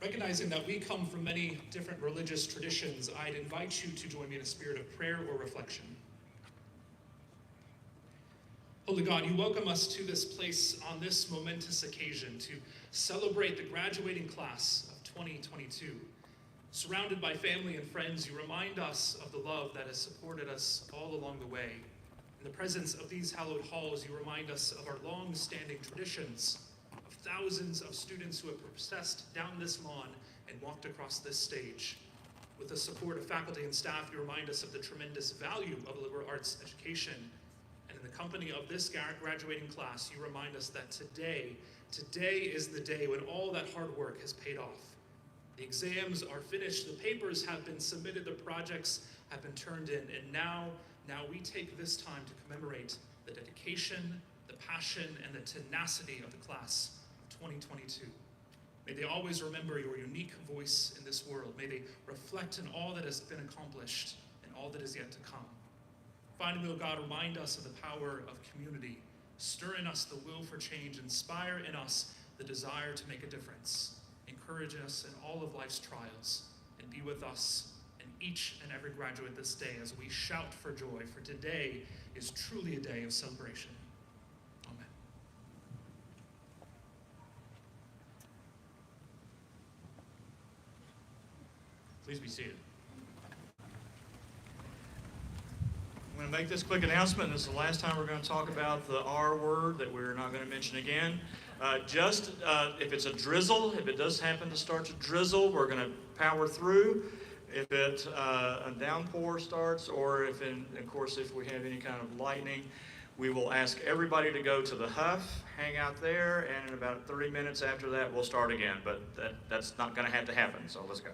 Recognizing that we come from many different religious traditions, I'd invite you to join me in a spirit of prayer or reflection. Holy God, you welcome us to this place on this momentous occasion to celebrate the graduating class of 2022. Surrounded by family and friends, you remind us of the love that has supported us all along the way. In the presence of these hallowed halls, you remind us of our long-standing traditions, of thousands of students who have processed down this lawn and walked across this stage. With the support of faculty and staff, you remind us of the tremendous value of liberal arts education. And in the company of this graduating class, you remind us that today is the day when all that hard work has paid off. The exams are finished, the papers have been submitted, the projects have been turned in, and now we take this time to commemorate the dedication, the passion, and the tenacity of the class of 2022. May they always remember your unique voice in this world. May they reflect in all that has been accomplished and all that is yet to come. Finally, O God, remind us of the power of community. Stir in us the will for change. Inspire in us the desire to make a difference. Encourage us in all of life's trials, and be with us and each and every graduate this day as we shout for joy, for today is truly a day of celebration. Amen. Please be seated. I'm going to make this quick announcement. This is the last time we're going to talk about the R word that we're not going to mention again. If it's a drizzle, if it does happen to start to drizzle, we're going to power through. If a downpour starts, or if we have any kind of lightning, we will ask everybody to go to the Huff, hang out there, and in about 30 minutes after that, we'll start again. But that's not going to have to happen, so let's go.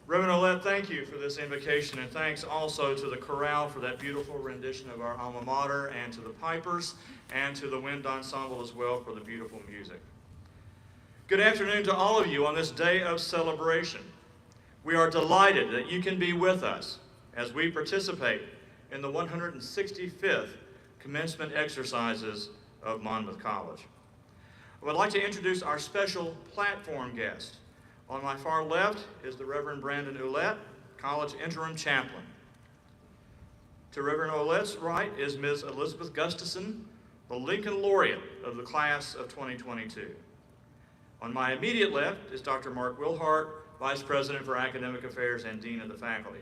Reverend Ouellette, thank you for this invocation, and thanks also to the chorale for that beautiful rendition of our alma mater, and to the pipers, and to the wind ensemble as well for the beautiful music. Good afternoon to all of you on this day of celebration. We are delighted that you can be with us as we participate in the 165th commencement exercises of Monmouth College. I would like to introduce our special platform guest. On my far left is the Reverend Brandon Ouellette, College Interim Chaplain. To Reverend Ouellette's right is Ms. Elizabeth Gustafson, the Lincoln Laureate of the class of 2022. On my immediate left is Dr. Mark Wilhart, Vice President for Academic Affairs and Dean of the Faculty.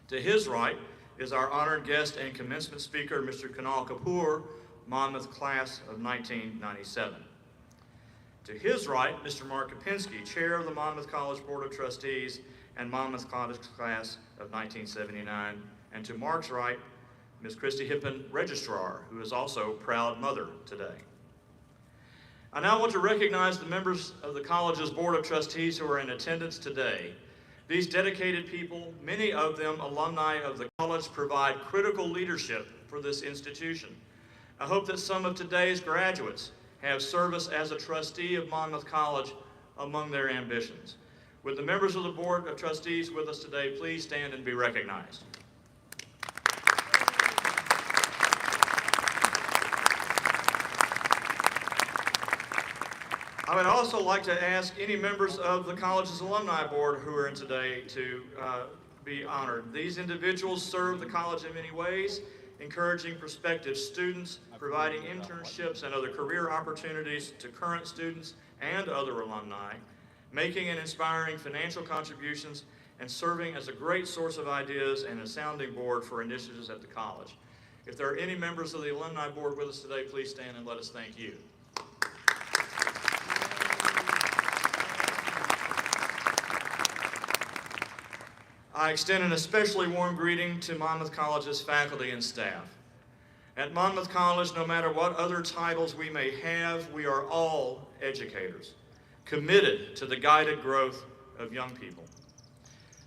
To his right is our honored guest and commencement speaker, Mr. Kunal Kapoor, Monmouth class of 1997. To his right, Mr. Mark Kopinski, Chair of the Monmouth College Board of Trustees and Monmouth College class of 1979. And to Mark's right, Ms. Christy Hippen, Registrar, who is also proud mother today. I now want to recognize the members of the college's Board of Trustees who are in attendance today. These dedicated people, many of them alumni of the college, provide critical leadership for this institution. I hope that some of today's graduates have service as a trustee of Monmouth College among their ambitions. Would the members of the Board of Trustees with us today please stand and be recognized? I would also like to ask any members of the college's alumni board who are in today to be honored. These individuals serve the college in many ways, encouraging prospective students, providing internships and other career opportunities to current students and other alumni, making and inspiring financial contributions, and serving as a great source of ideas and a sounding board for initiatives at the college. If there are any members of the alumni board with us today, please stand and let us thank you. I extend an especially warm greeting to Monmouth College's faculty and staff. At Monmouth College, no matter what other titles we may have, we are all educators, committed to the guided growth of young people.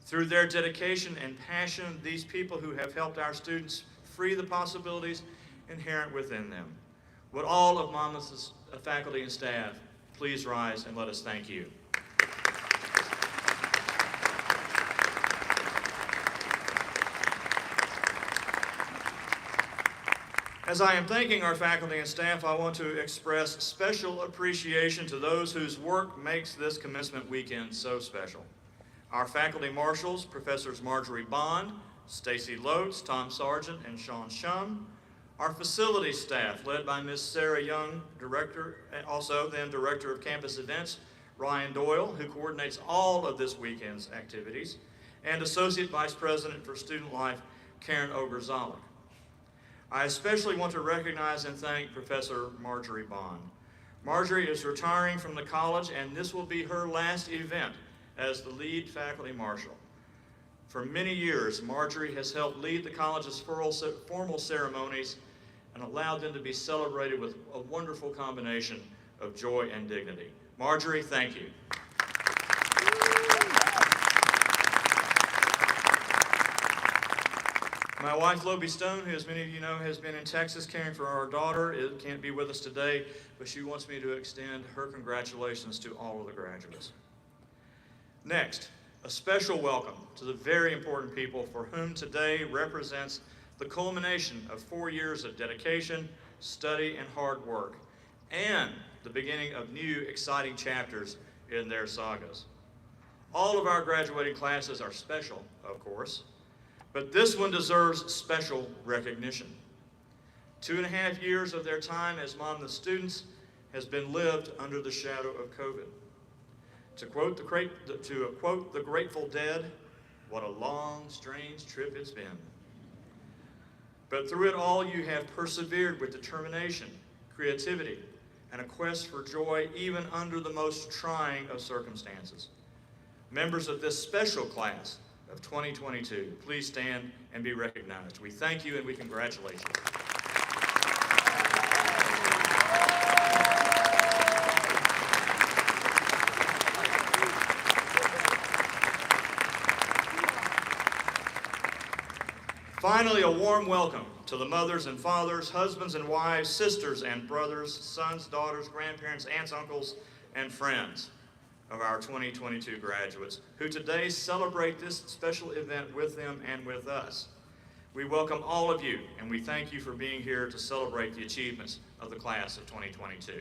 Through their dedication and passion, these people who have helped our students free the possibilities inherent within them. Would all of Monmouth's faculty and staff please rise and let us thank you. As I am thanking our faculty and staff, I want to express special appreciation to those whose work makes this commencement weekend so special. Our faculty marshals, Professors Marjorie Bond, Stacy Lotes, Tom Sargent, and Sean Shum. Our facility staff, led by Ms. Sarah Young, Director, and also then Director of Campus Events, Ryan Doyle, who coordinates all of this weekend's activities, and Associate Vice President for Student Life, Karen Ogerzalik. I especially want to recognize and thank Professor Marjorie Bond. Marjorie is retiring from the college, and this will be her last event as the lead faculty marshal. For many years, Marjorie has helped lead the college's formal ceremonies and allowed them to be celebrated with a wonderful combination of joy and dignity. Marjorie, thank you. My wife, Lobie Stone, who as many of you know has been in Texas caring for our daughter, can't be with us today, but she wants me to extend her congratulations to all of the graduates. Next, a special welcome to the very important people for whom today represents the culmination of 4 years of dedication, study, and hard work, and the beginning of new exciting chapters in their sagas. All of our graduating classes are special, of course, but this one deserves special recognition. 2.5 years of their time as Monmouth students has been lived under the shadow of COVID. To quote the Grateful Dead, what a long, strange trip it's been. But through it all, you have persevered with determination, creativity, and a quest for joy even under the most trying of circumstances. Members of this special class of 2022, please stand and be recognized. We thank you and we congratulate you. Finally, a warm welcome to the mothers and fathers, husbands and wives, sisters and brothers, sons, daughters, grandparents, aunts, uncles, and friends of our 2022 graduates who today celebrate this special event with them and with us. We welcome all of you and we thank you for being here to celebrate the achievements of the class of 2022.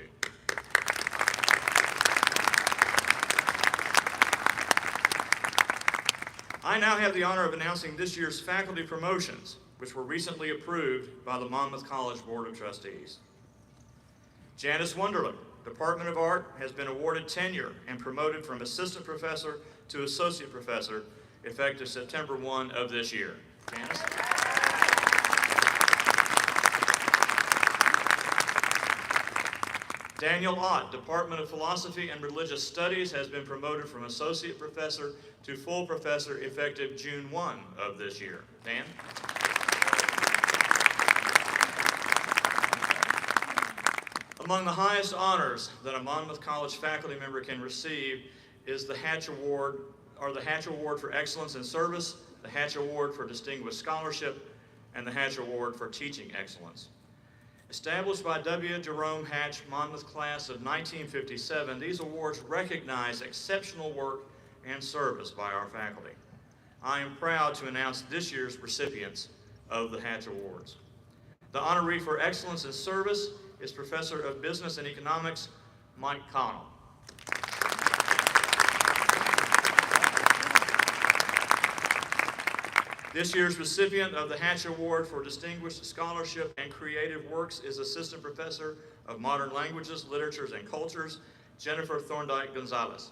I now have the honor of announcing this year's faculty promotions, which were recently approved by the Monmouth College Board of Trustees. Janice Wunderlich, Department of Art, has been awarded tenure and promoted from assistant professor to associate professor effective September 1 of this year. Janice? Daniel Ott, Department of Philosophy and Religious Studies, has been promoted from associate professor to full professor effective June 1 of this year. Dan? Among the highest honors that a Monmouth College faculty member can receive is the Hatch Award, or the Hatch Award for Excellence in Service, the Hatch Award for Distinguished Scholarship, and the Hatch Award for Teaching Excellence. Established by W. Jerome Hatch, Monmouth class of 1957, these awards recognize exceptional work and service by our faculty. I am proud to announce this year's recipients of the Hatch Awards. The honoree for excellence in service is Professor of Business and Economics, Mike Connell. This year's recipient of the Hatch Award for Distinguished Scholarship and Creative Works is Assistant Professor of Modern Languages, Literatures, and Cultures, Jennifer Thorndike Gonzalez.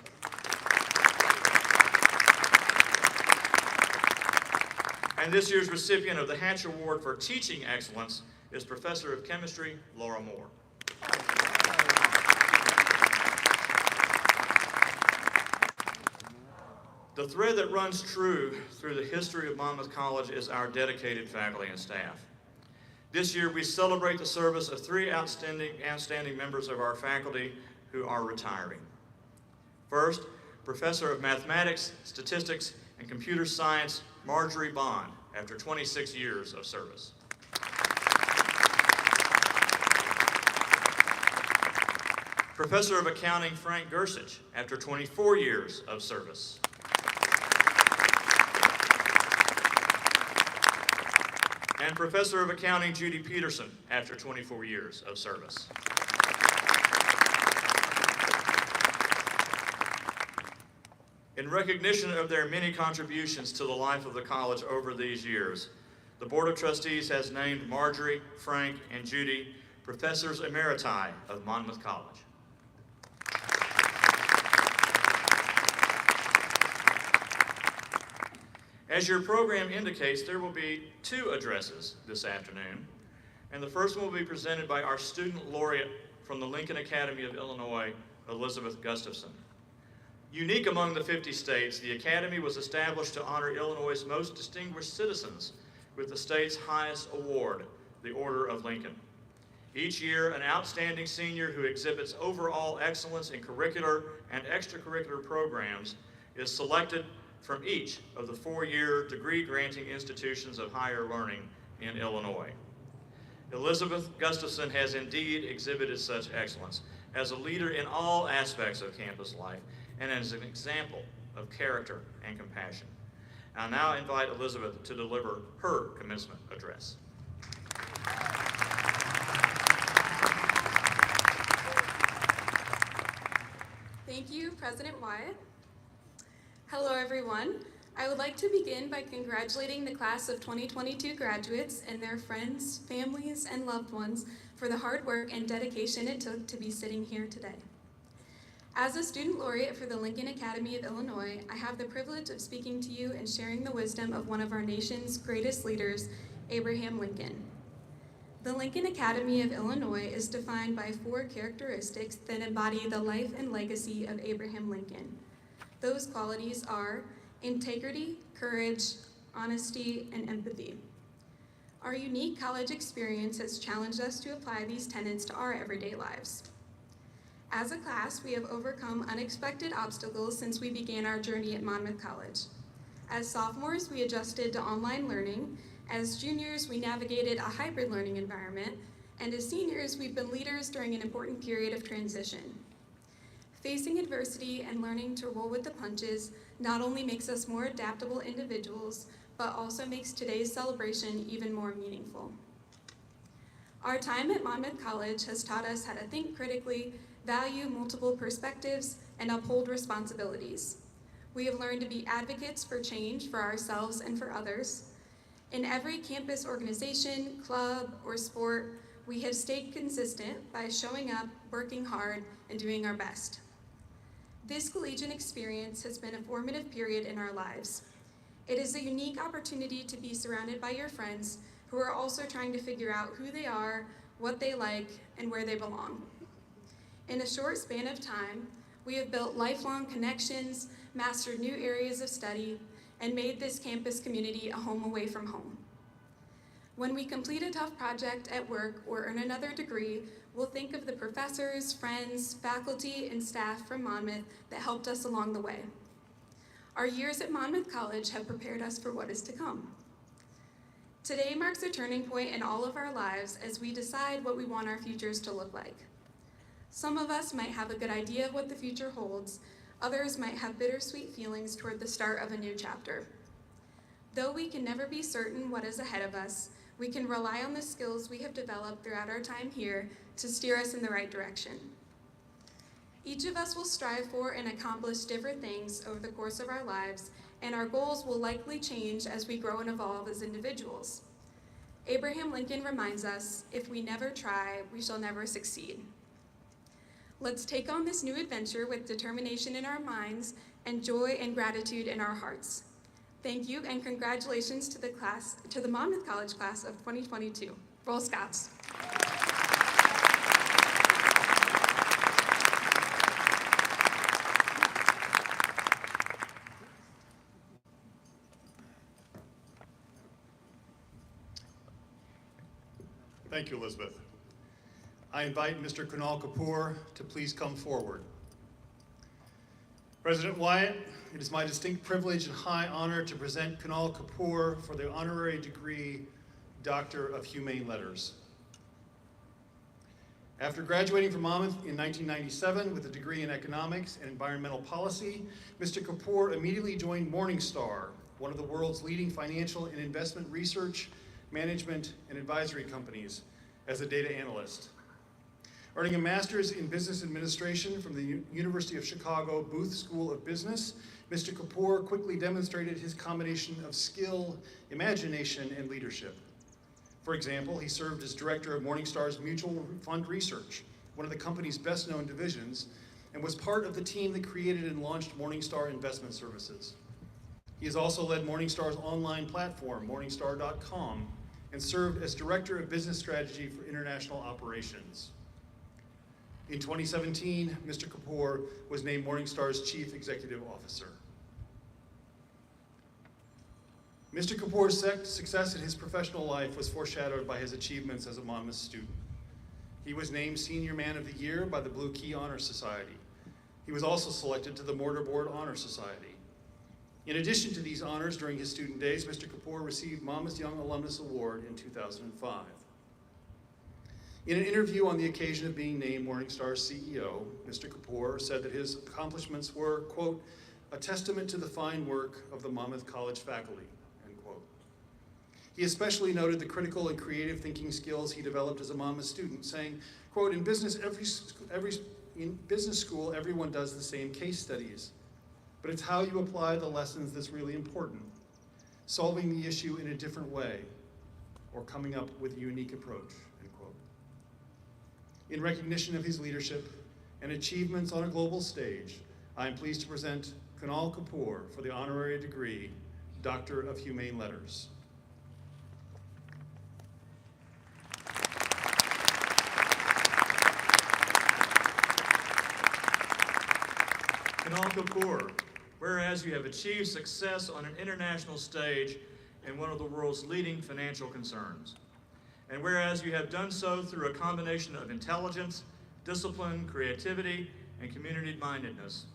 And this year's recipient of the Hatch Award for Teaching Excellence is Professor of Chemistry, Laura Moore. The thread that runs true through the history of Monmouth College is our dedicated faculty and staff. This year we celebrate the service of 3 outstanding members of our faculty who are retiring. First, Professor of Mathematics, Statistics, and Computer Science, Marjorie Bond, after 26 years of service. Professor of Accounting, Frank Gersich, after 24 years of service. and Professor of Accounting Judy Peterson after 24 years of service. In recognition of their many contributions to the life of the college over these years, the Board of Trustees has named Marjorie, Frank, and Judy Professors Emeriti of Monmouth College. As your program indicates, there will be 2 addresses this afternoon, and the first one will be presented by our student laureate from the Lincoln Academy of Illinois, Elizabeth Gustafson. Unique among the 50 states, the Academy was established to honor Illinois' most distinguished citizens with the state's highest award, the Order of Lincoln. Each year, an outstanding senior who exhibits overall excellence in curricular and extracurricular programs is selected from each of the 4-year degree-granting institutions of higher learning in Illinois. Elizabeth Gustafson has indeed exhibited such excellence as a leader in all aspects of campus life and as an example of character and compassion. I now invite Elizabeth to deliver her commencement address. Thank you, President Wyatt. Hello, everyone. I would like to begin by congratulating the class of 2022 graduates and their friends, families, and loved ones for the hard work and dedication it took to be sitting here today. As a student laureate for the Lincoln Academy of Illinois, I have the privilege of speaking to you and sharing the wisdom of one of our nation's greatest leaders, Abraham Lincoln. The Lincoln Academy of Illinois is defined by 4 characteristics that embody the life and legacy of Abraham Lincoln. Those qualities are integrity, courage, honesty, and empathy. Our unique college experience has challenged us to apply these tenets to our everyday lives. As a class, we have overcome unexpected obstacles since we began our journey at Monmouth College. As sophomores, we adjusted to online learning. As juniors, we navigated a hybrid learning environment. And as seniors, we've been leaders during an important period of transition. Facing adversity and learning to roll with the punches not only makes us more adaptable individuals, but also makes today's celebration even more meaningful. Our time at Monmouth College has taught us how to think critically, value multiple perspectives, and uphold responsibilities. We have learned to be advocates for change for ourselves and for others. In every campus organization, club, or sport, we have stayed consistent by showing up, working hard, and doing our best. This collegiate experience has been a formative period in our lives. It is a unique opportunity to be surrounded by your friends who are also trying to figure out who they are, what they like, and where they belong. In a short span of time, we have built lifelong connections, mastered new areas of study, and made this campus community a home away from home. When we complete a tough project at work or earn another degree, we'll think of the professors, friends, faculty, and staff from Monmouth that helped us along the way. Our years at Monmouth College have prepared us for what is to come. Today marks a turning point in all of our lives as we decide what we want our futures to look like. Some of us might have a good idea of what the future holds. Others might have bittersweet feelings toward the start of a new chapter. Though we can never be certain what is ahead of us, we can rely on the skills we have developed throughout our time here to steer us in the right direction. Each of us will strive for and accomplish different things over the course of our lives, and our goals will likely change as we grow and evolve as individuals. Abraham Lincoln reminds us, if we never try, we shall never succeed. Let's take on this new adventure with determination in our minds and joy and gratitude in our hearts. Thank you and congratulations to the Monmouth College class of 2022. Roll Scouts. Thank you, Elizabeth. I invite Mr. Kunal Kapoor to please come forward. President Wyatt, it is my distinct privilege and high honor to present Kunal Kapoor for the honorary degree Doctor of Humane Letters. After graduating from Monmouth in 1997 with a degree in economics and environmental policy, Mr. Kapoor immediately joined Morningstar, one of the world's leading financial and investment research, management, and advisory companies as a data analyst. Earning a master's in business administration from the University of Chicago Booth School of Business, Mr. Kapoor quickly demonstrated his combination of skill, imagination, and leadership. For example, he served as director of Morningstar's Mutual Fund Research, one of the company's best-known divisions, and was part of the team that created and launched Morningstar Investment Services. He has also led Morningstar's online platform, Morningstar.com, and served as Director of Business Strategy for International Operations. In 2017, Mr. Kapoor was named Morningstar's Chief Executive Officer. Mr. Kapoor's success in his professional life was foreshadowed by his achievements as a Monmouth student. He was named Senior Man of the Year by the Blue Key Honor Society. He was also selected to the Mortarboard Honor Society. In addition to these honors during his student days, Mr. Kapoor received Monmouth Young Alumnus Award in 2005. In an interview on the occasion of being named Morningstar's CEO, Mr. Kapoor said that his accomplishments were, quote, a testament to the fine work of the Monmouth College faculty, end quote. He especially noted the critical and creative thinking skills he developed as a Monmouth student, saying, quote, in business school, everyone does the same case studies, but it's how you apply the lessons that's really important. Solving the issue in a different way, or coming up with a unique approach, end quote. In recognition of his leadership and achievements on a global stage, I am pleased to present Kunal Kapoor for the honorary degree, Doctor of Humane Letters. Kunal Kapoor, whereas you have achieved success on an international stage in one of the world's leading financial concerns, and whereas you have done so through a combination of intelligence, discipline, creativity, and community-mindedness,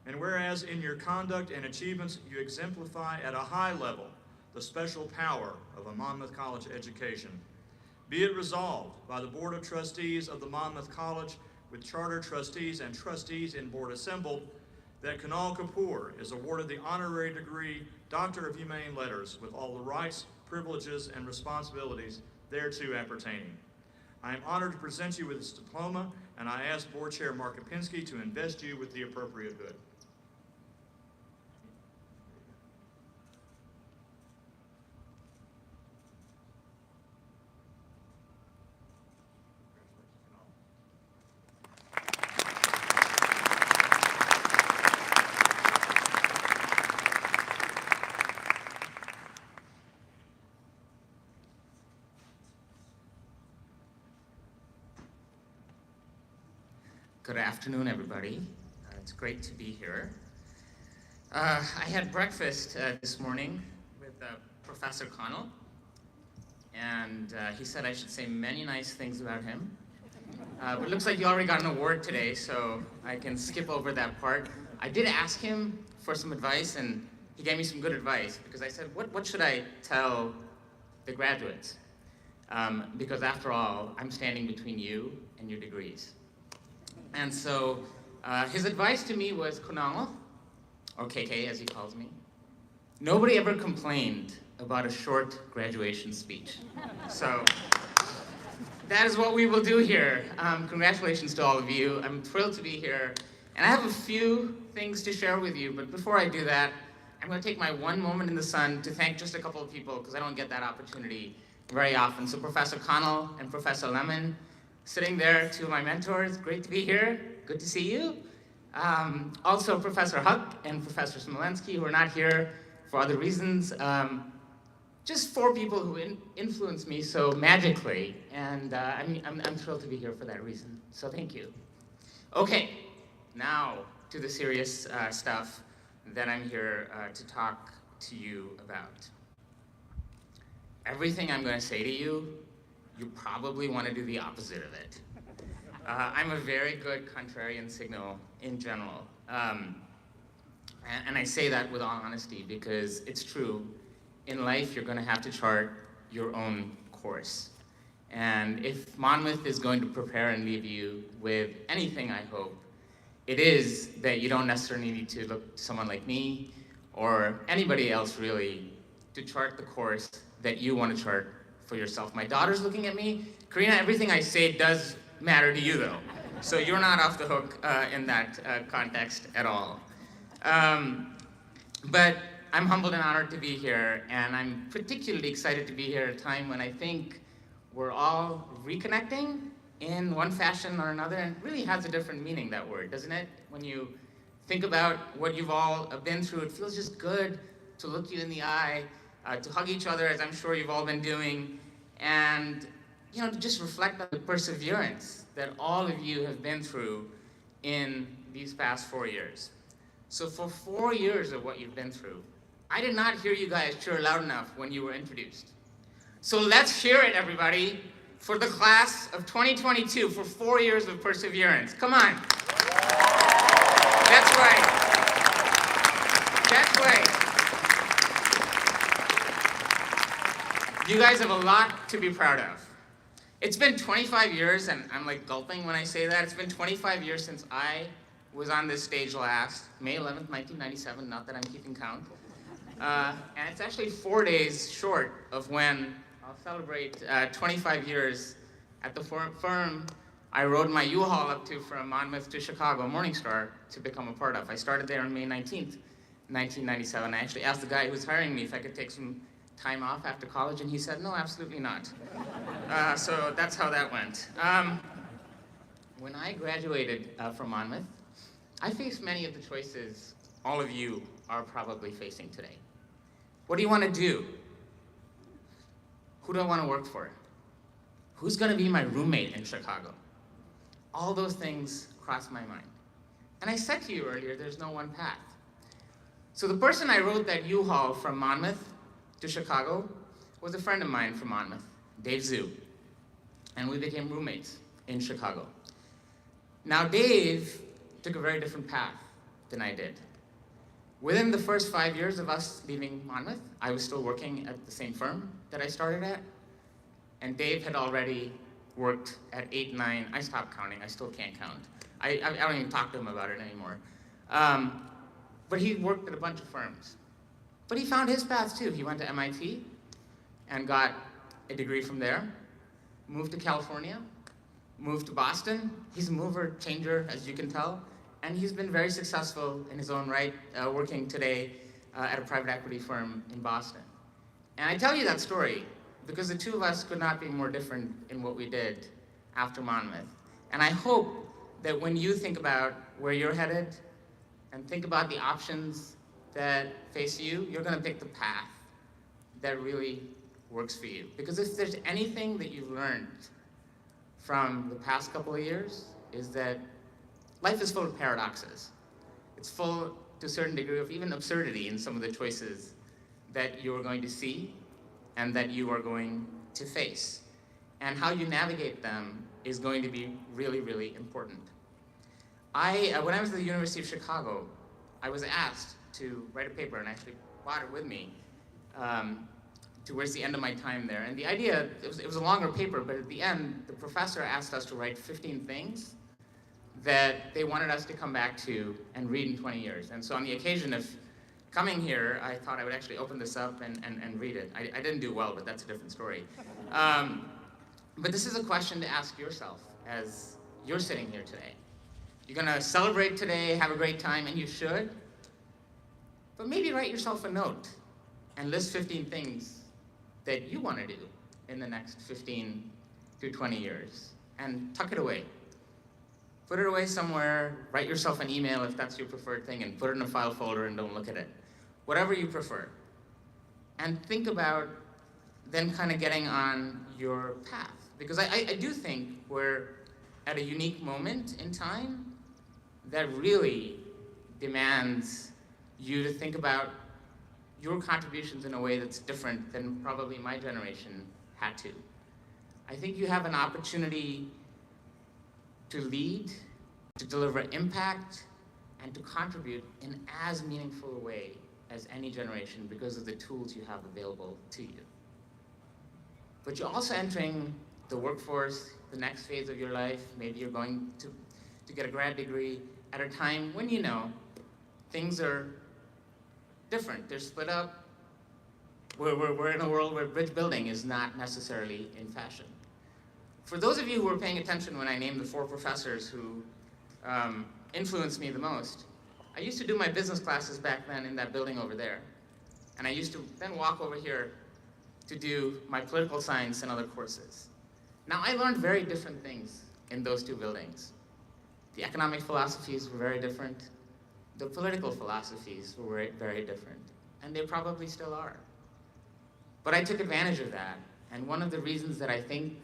and whereas in your conduct and achievements you exemplify at a high level the special power of a Monmouth College education, be it resolved by the Board of Trustees of the Monmouth College with charter trustees and trustees in board assembled, that Kunal Kapoor is awarded the honorary degree Doctor of Humane Letters with all the rights, privileges, and responsibilities thereto appertaining. I am honored to present you with this diploma, and I ask Board Chair Mark Kapinski to invest you with the appropriate hood. Good afternoon, everybody. It's great to be here. I had breakfast this morning with Professor Connell, and he said I should say many nice things about him. But it looks like you already got an award today, so I can skip over that part. I did ask him for some advice, and he gave me some good advice, because I said, what should I tell the graduates? Because after all, I'm standing between you and your degrees. And so his advice to me was, Kunal, or KK as he calls me, nobody ever complained about a short graduation speech. So that is what we will do here. Congratulations to all of you. I'm thrilled to be here. And I have a few things to share with you, but before I do that, I'm going to take my one moment in the sun to thank just a couple of people, because I don't get that opportunity very often. So Professor Connell and Professor Lemon, sitting there, two of my mentors, great to be here, good to see you. Also Professor Huck and Professor Smolensky, who are not here for other reasons. Just four people who influenced me so magically, and I'm thrilled to be here for that reason, so thank you. Okay, now to the serious stuff that I'm here to talk to you about. Everything I'm going to say to you, you probably want to do the opposite of it. I'm a very good contrarian signal in general. And I say that with all honesty because it's true. In life, you're going to have to chart your own course. And if Monmouth is going to prepare and leave you with anything, I hope, it is that you don't necessarily need to look to someone like me or anybody else really to chart the course that you want to chart for yourself. My daughter's looking at me. Karina, everything I say does matter to you, though. So you're not off the hook in that context at all. But I'm humbled and honored to be here, and I'm particularly excited to be here at a time when I think we're all reconnecting in one fashion or another, and it really has a different meaning, that word, doesn't it? When you think about what you've all been through, it feels just good to look you in the eye, to hug each other, as I'm sure you've all been doing, and to just reflect on the perseverance that all of you have been through in these past 4 years. So for 4 years of what you've been through, I did not hear you guys cheer loud enough when you were introduced. So let's hear it, everybody, for the class of 2022, for 4 years of perseverance. Come on. That's right. That's right. You guys have a lot to be proud of. It's been 25 years, and I'm like gulping when I say that. It's been 25 years since I was on this stage last, May 11th, 1997, not that I'm keeping count. And it's actually 4 days short of when I'll celebrate 25 years at the firm I rode my U-Haul up to from Monmouth to Chicago, Morningstar, to become a part of. I started there on May 19th, 1997. I actually asked the guy who was hiring me if I could take some time off after college, and he said, no, absolutely not. So that's how that went. When I graduated from Monmouth, I faced many of the choices all of you are probably facing today. What do you want to do? Who do I want to work for? Who's going to be my roommate in Chicago? All those things crossed my mind. And I said to you earlier, there's no one path. So the person I rode that U-Haul from Monmouth to Chicago was a friend of mine from Monmouth, Dave Zhu. And we became roommates in Chicago. Now Dave took a very different path than I did. Within the first 5 years of us leaving Monmouth, I was still working at the same firm that I started at. And Dave had already worked at 8, 9, I stopped counting, I still can't count. I don't even talk to him about it anymore. But he worked at a bunch of firms. But he found his path too. He went to MIT and got a degree from there, moved to California, moved to Boston. He's a mover, changer, as you can tell. And he's been very successful in his own right, working today at a private equity firm in Boston. And I tell you that story because the two of us could not be more different in what we did after Monmouth. And I hope that when you think about where you're headed and think about the options that face you, you're going to pick the path that really works for you. Because if there's anything that you've learned from the past couple of years, is that life is full of paradoxes. It's full, to a certain degree, of even absurdity in some of the choices that you're going to see and that you are going to face. And how you navigate them is going to be really, really important. When I was at the University of Chicago, I was asked to write a paper, and I actually brought it with me towards the end of my time there. And the idea, it was a longer paper, but at the end, the professor asked us to write 15 things that they wanted us to come back to and read in 20 years. And so on the occasion of coming here, I thought I would actually open this up and read it. I didn't do well, but that's a different story. But this is a question to ask yourself as you're sitting here today. You're gonna celebrate today, have a great time, and you should. But maybe write yourself a note and list 15 things that you wanna do in the next 15 to 20 years, and tuck it away. Put it away somewhere, write yourself an email if that's your preferred thing, and put it in a file folder and don't look at it. Whatever you prefer. And think about then kind of getting on your path. Because I do think we're at a unique moment in time that really demands you to think about your contributions in a way that's different than probably my generation had to. I think you have an opportunity to lead, to deliver impact, and to contribute in as meaningful a way as any generation because of the tools you have available to you. But you're also entering the workforce, the next phase of your life. Maybe you're going to get a grad degree at a time when you know things are different. They're split up. We're in a world where bridge building is not necessarily in fashion. For those of you who were paying attention when I named the 4 professors who influenced me the most, I used to do my business classes back then in that building over there. And I used to then walk over here to do my political science and other courses. Now, I learned very different things in those 2 buildings. The economic philosophies were very different. The political philosophies were very, very different. And they probably still are. But I took advantage of that. And one of the reasons that I think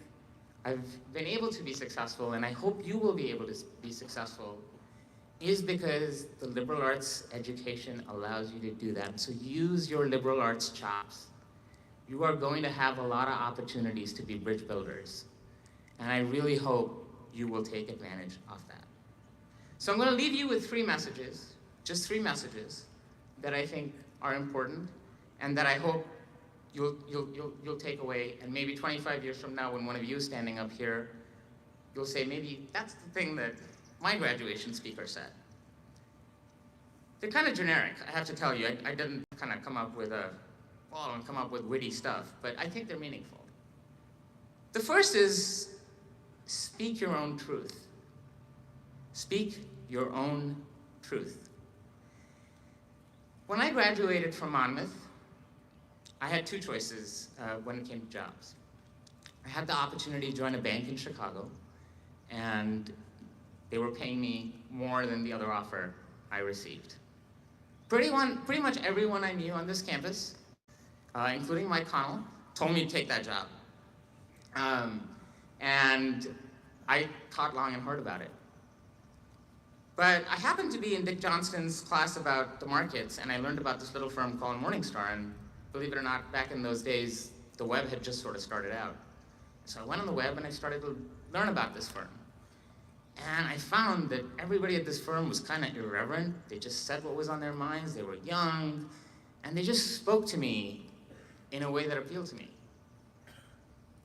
I've been able to be successful, and I hope you will be able to be successful, is because the liberal arts education allows you to do that. So use your liberal arts chops. You are going to have a lot of opportunities to be bridge builders. And I really hope you will take advantage of that. So I'm going to leave you with 3 messages, just 3 messages that I think are important and that I hope you'll take away. And maybe 25 years from now, when one of you is standing up here, you'll say, maybe that's the thing that my graduation speaker said. They're kind of generic, I have to tell you. I didn't kind of come up with witty stuff, but I think they're meaningful. The first is, speak your own truth. Speak your own truth. When I graduated from Monmouth, I had 2 choices when it came to jobs. I had the opportunity to join a bank in Chicago, and they were paying me more than the other offer I received. Pretty much everyone I knew on this campus, including Mike Connell, told me to take that job. And I thought long and hard about it. But I happened to be in Dick Johnston's class about the markets, and I learned about this little firm called Morningstar, and believe it or not, back in those days, the web had just sort of started out. So I went on the web and I started to learn about this firm. And I found that everybody at this firm was kind of irreverent. They just said what was on their minds. They were young, and they just spoke to me in a way that appealed to me.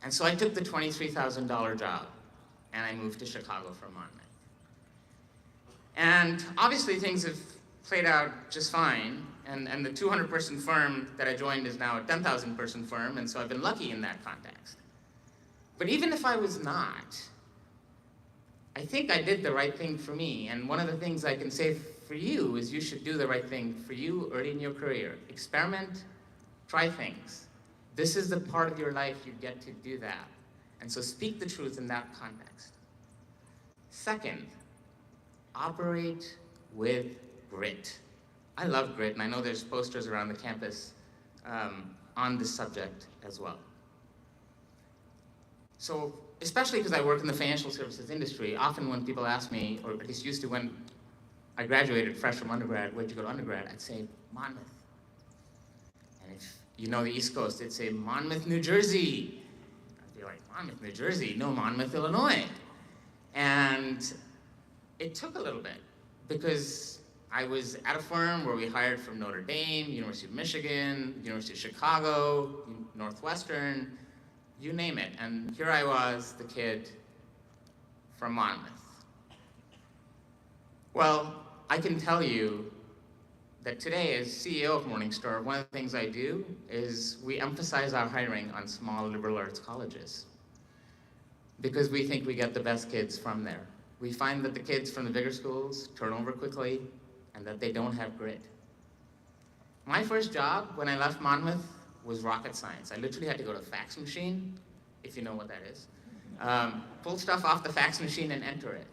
And so I took the $23,000 job, and I moved to Chicago from Monmouth. And obviously things have played out just fine, and the 200-person firm that I joined is now a 10,000-person firm, and so I've been lucky in that context. But even if I was not, I think I did the right thing for me, and one of the things I can say for you is you should do the right thing for you early in your career. Experiment, try things. This is the part of your life you get to do that. And so speak the truth in that context. Second, operate with grit. I love grit, and I know there's posters around the campus on this subject as well. So, especially because I work in the financial services industry, often when people ask me, or at least used to when I graduated fresh from undergrad, where'd you go to undergrad? I'd say, Monmouth. And if you know the East Coast, they'd say, Monmouth, New Jersey. I'd be like, Monmouth, New Jersey? No, Monmouth, Illinois. And it took a little bit, because I was at a firm where we hired from Notre Dame, University of Michigan, University of Chicago, Northwestern, you name it. And here I was, the kid from Monmouth. Well, I can tell you that today, as CEO of Morningstar, one of the things I do is we emphasize our hiring on small liberal arts colleges, because we think we get the best kids from there. We find that the kids from the bigger schools turn over quickly and that they don't have grit. My first job when I left Monmouth was rocket science. I literally had to go to a fax machine, if you know what that is, pull stuff off the fax machine and enter it.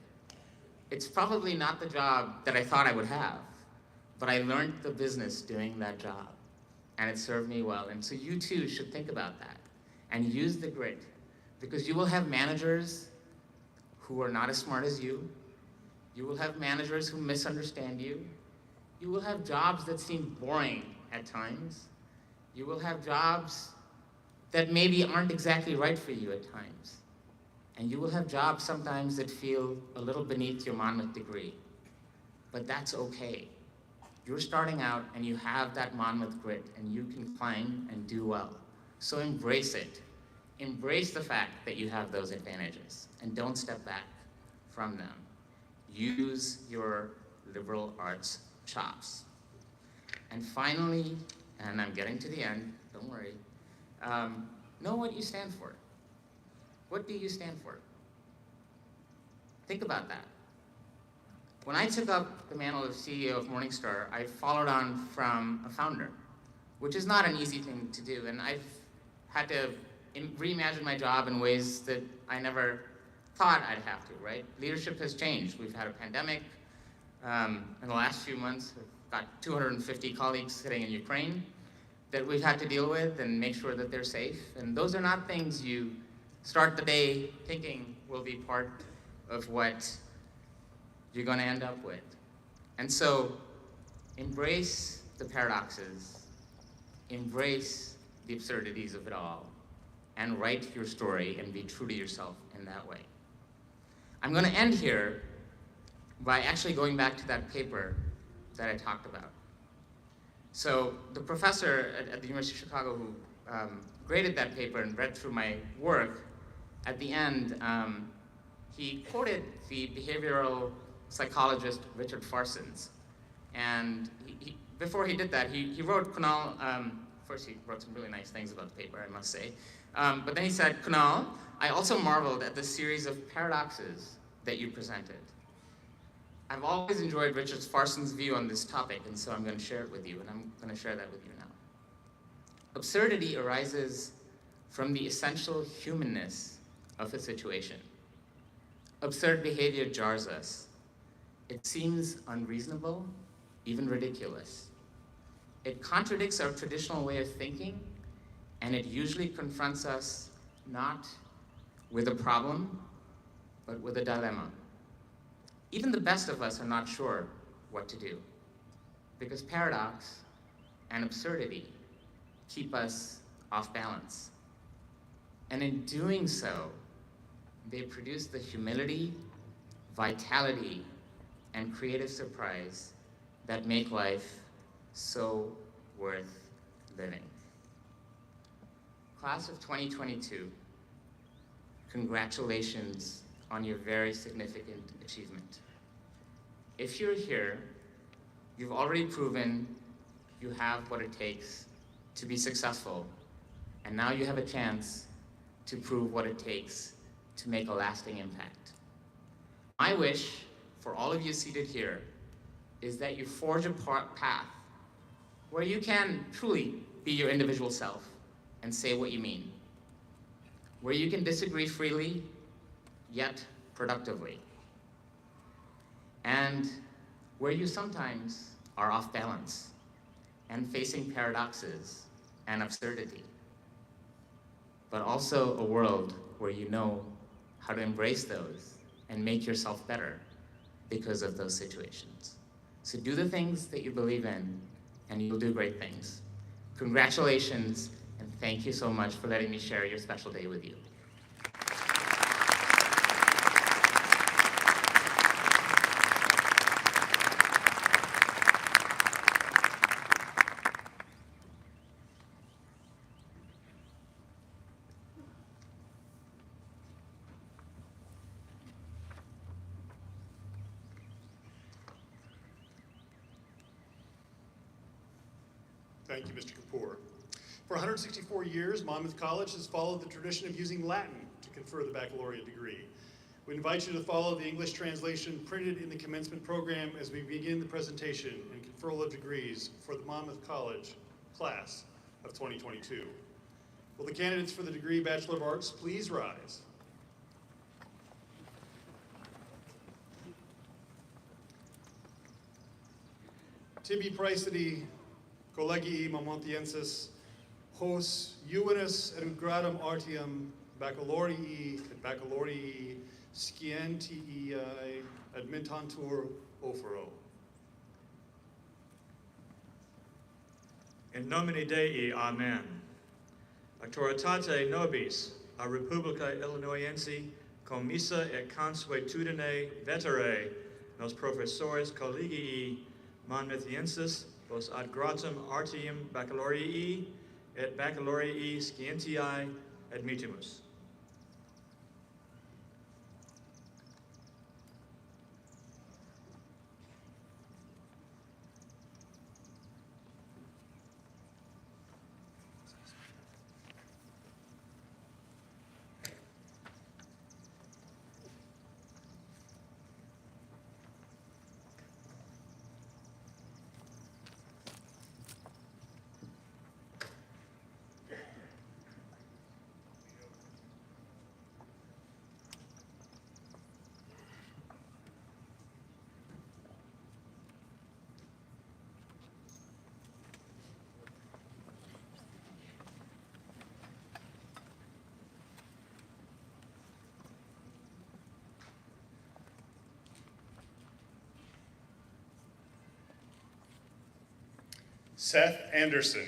It's probably not the job that I thought I would have, but I learned the business doing that job, and it served me well. And so you too should think about that and use the grit, because you will have managers who are not as smart as you. You will have managers who misunderstand you. You will have jobs that seem boring at times. You will have jobs that maybe aren't exactly right for you at times. And you will have jobs sometimes that feel a little beneath your Monmouth degree. But that's okay. You're starting out and you have that Monmouth grit, and you can climb and do well. So embrace it. Embrace the fact that you have those advantages, and don't step back from them. Use your liberal arts chops. And finally, and I'm getting to the end, don't worry. Know what you stand for. What do you stand for? Think about that. When I took up the mantle of CEO of Morningstar, I followed on from a founder, which is not an easy thing to do. And I've had to reimagine my job in ways that I never thought I'd have to, right? Leadership has changed. We've had a pandemic. In the last few months, we've got 250 colleagues sitting in Ukraine that we've had to deal with and make sure that they're safe. And those are not things you start the day thinking will be part of what you're going to end up with. And so embrace the paradoxes, embrace the absurdities of it all, and write your story and be true to yourself in that way. I'm going to end here by actually going back to that paper that I talked about. So the professor at the University of Chicago who graded that paper and read through my work, at the end, he quoted the behavioral psychologist Richard Parsons. And before he did that, he wrote, Kunal, first he wrote some really nice things about the paper, I must say. But then he said, Kunal, I also marveled at the series of paradoxes that you presented. I've always enjoyed Richard Parsons' view on this topic, and so I'm going to share it with you, and I'm going to share that with you now. Absurdity arises from the essential humanness of a situation. Absurd behavior jars us. It seems unreasonable, even ridiculous. It contradicts our traditional way of thinking, and it usually confronts us not with a problem, but with a dilemma. Even the best of us are not sure what to do, because paradox and absurdity keep us off balance. And in doing so, they produce the humility, vitality, and creative surprise that make life so worth living. Class of 2022, congratulations on your very significant achievement. If you're here, you've already proven you have what it takes to be successful, and now you have a chance to prove what it takes to make a lasting impact. My wish for all of you seated here is that you forge a path where you can truly be your individual self and say what you mean, where you can disagree freely, yet productively, and where you sometimes are off balance and facing paradoxes and absurdity, but also a world where you know how to embrace those and make yourself better because of those situations. So do the things that you believe in, and you'll do great things. Congratulations, and thank you so much for letting me share your special day with you. Thank you, Mr. Kapoor. For 164 years, Monmouth College has followed the tradition of using Latin to confer the baccalaureate degree. We invite you to follow the English translation printed in the commencement program as we begin the presentation and conferral of degrees for the Monmouth College class of 2022. Will the candidates for the degree Bachelor of Arts please rise? Tibi praesidi collegii Monmouthiensis hos juvenis et gradum artium baccalorii et baccalorii scientiae admittantur ofero. In nomine Dei, Amen. Auctoritate nobis, a Republica Illinoiensi, commissa et consuetudine vetere, nos professores collegii Monmouthiensis, vos ad gradum artium baccalorii et baccalorii scientiae admittimus. Seth Anderson.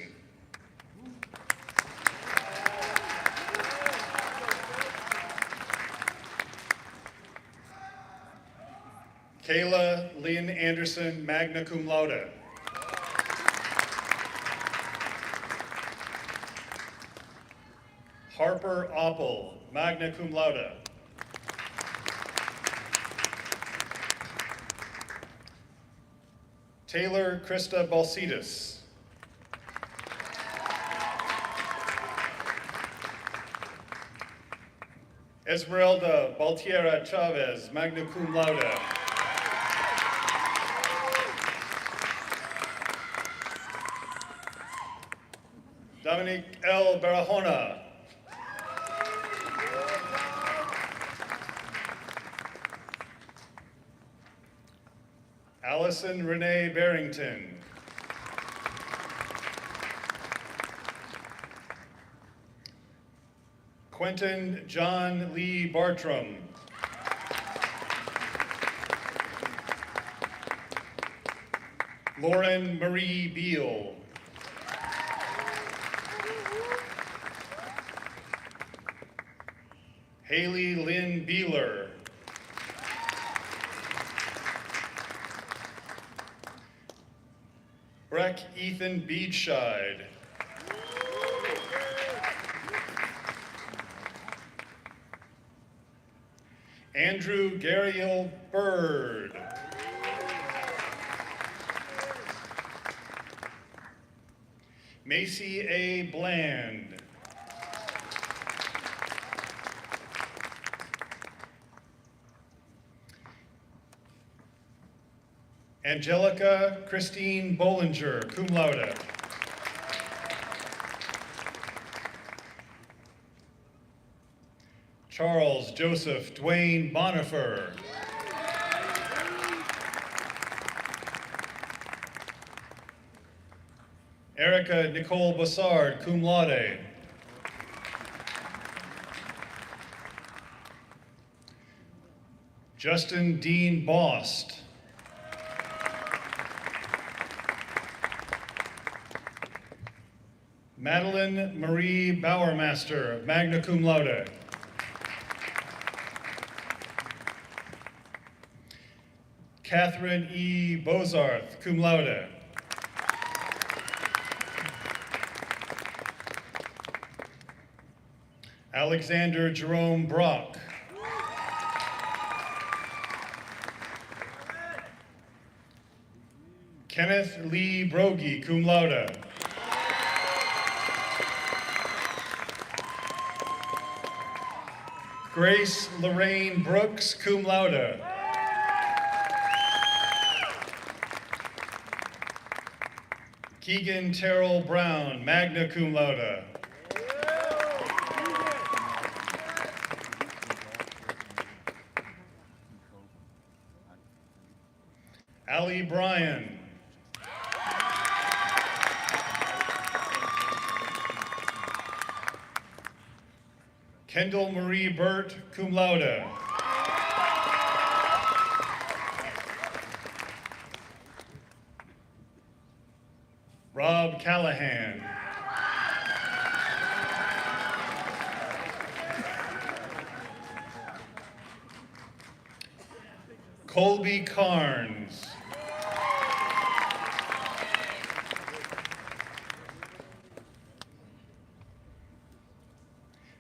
Kayla Lynn Anderson, magna cum laude. Harper Oppel, magna cum laude. Taylor Krista Balsitis. Esmeralda Baltiera Chavez, magna cum laude. Dominique L. Barahona. Allison Renee Barrington. Quentin John Lee Bartram. Lauren Marie Beal. Haley Lynn Beeler. Breck Ethan Beedscheid. Andrew Gariel Bird. Macy A. Bland. Angelica Christine Bollinger, cum laude. Charles Joseph Dwayne Bonifer. Erica Nicole Bassard, cum laude. Justin Dean Bost. Madeline Marie Bauermaster, magna cum laude. Catherine E. Bozarth, cum laude. Alexander Jerome Brock. Kenneth Lee Brogy, cum laude. Grace Lorraine Brooks, cum laude. Keegan Terrell Brown, magna cum laude. Allie Bryan. Kendall Marie Burt, cum laude. Rob Callahan. Colby Carnes.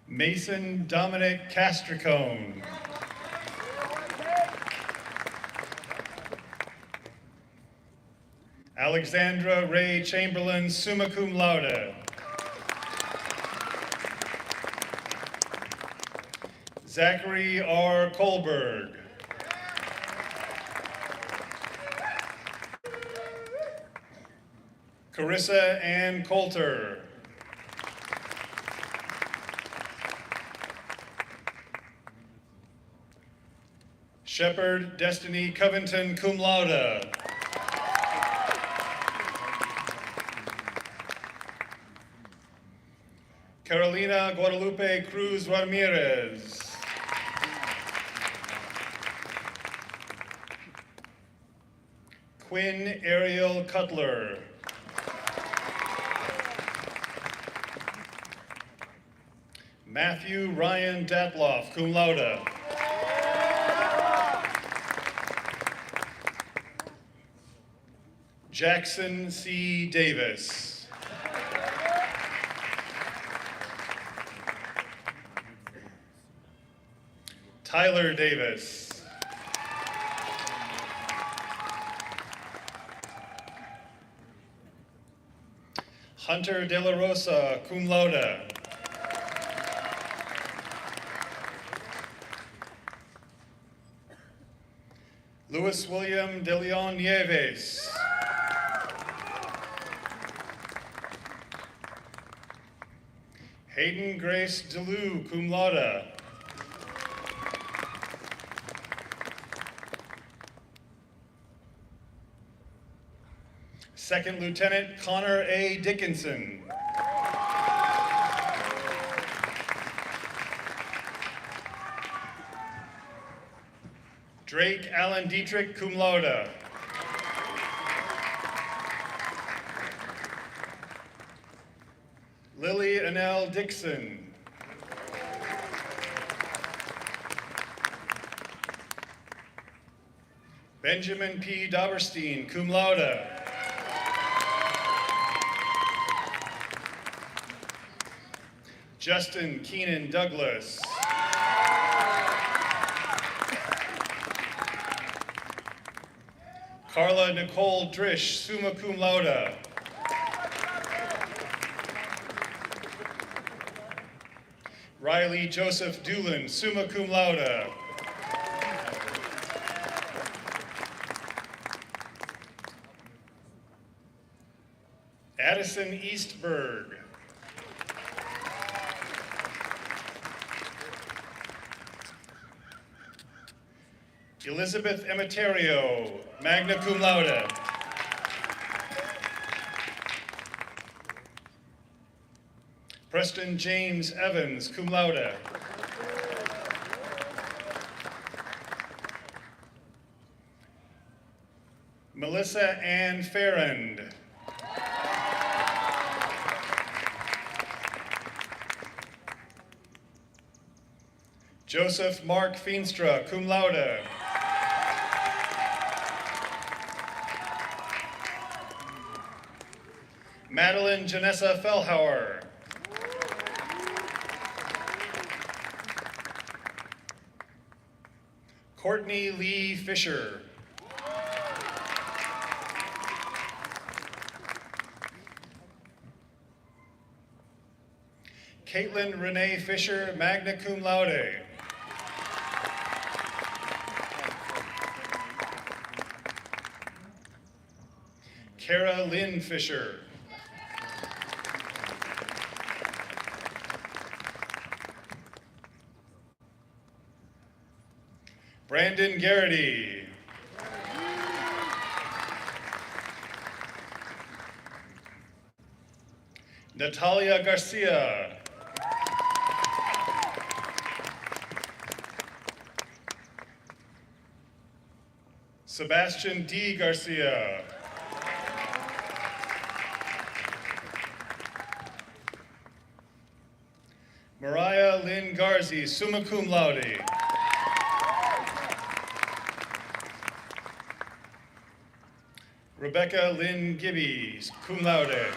Mason Dominic Castricone. Alexandra Ray Chamberlain, summa cum laude. Zachary R. Kohlberg. Carissa Ann Coulter. Shepherd Destiny Covington, cum laude. Carolina Guadalupe Cruz Ramirez. Quinn Ariel Cutler. Matthew Ryan Datloff, cum laude. Jackson C. Davis. Tyler Davis. Hunter De La Rosa, cum laude. Louis William De Leon Nieves. Hayden Grace DeLu, cum laude. Second Lieutenant Connor A. Dickinson. Drake Allen Dietrich, cum laude. Lily Annelle Dixon. Benjamin P. Dauberstein, cum laude. Justin Keenan Douglas. Carla Nicole Drish, summa cum laude. Riley Joseph Doolin, summa cum laude. Addison Eastberg. Elizabeth Emeterio, magna cum laude. Preston James Evans, cum laude. Melissa Ann Farrand. Joseph Mark Feenstra, cum laude. Madeline Janessa Fellhauer. Courtney Lee Fisher. Caitlin Renee Fisher, magna cum laude. Kara Lynn Fisher. Brandon Garrity. Natalia Garcia. Sebastian D. Garcia. Mariah Lynn Garzi, summa cum laude. Rebecca Lynn Gibby, cum laude.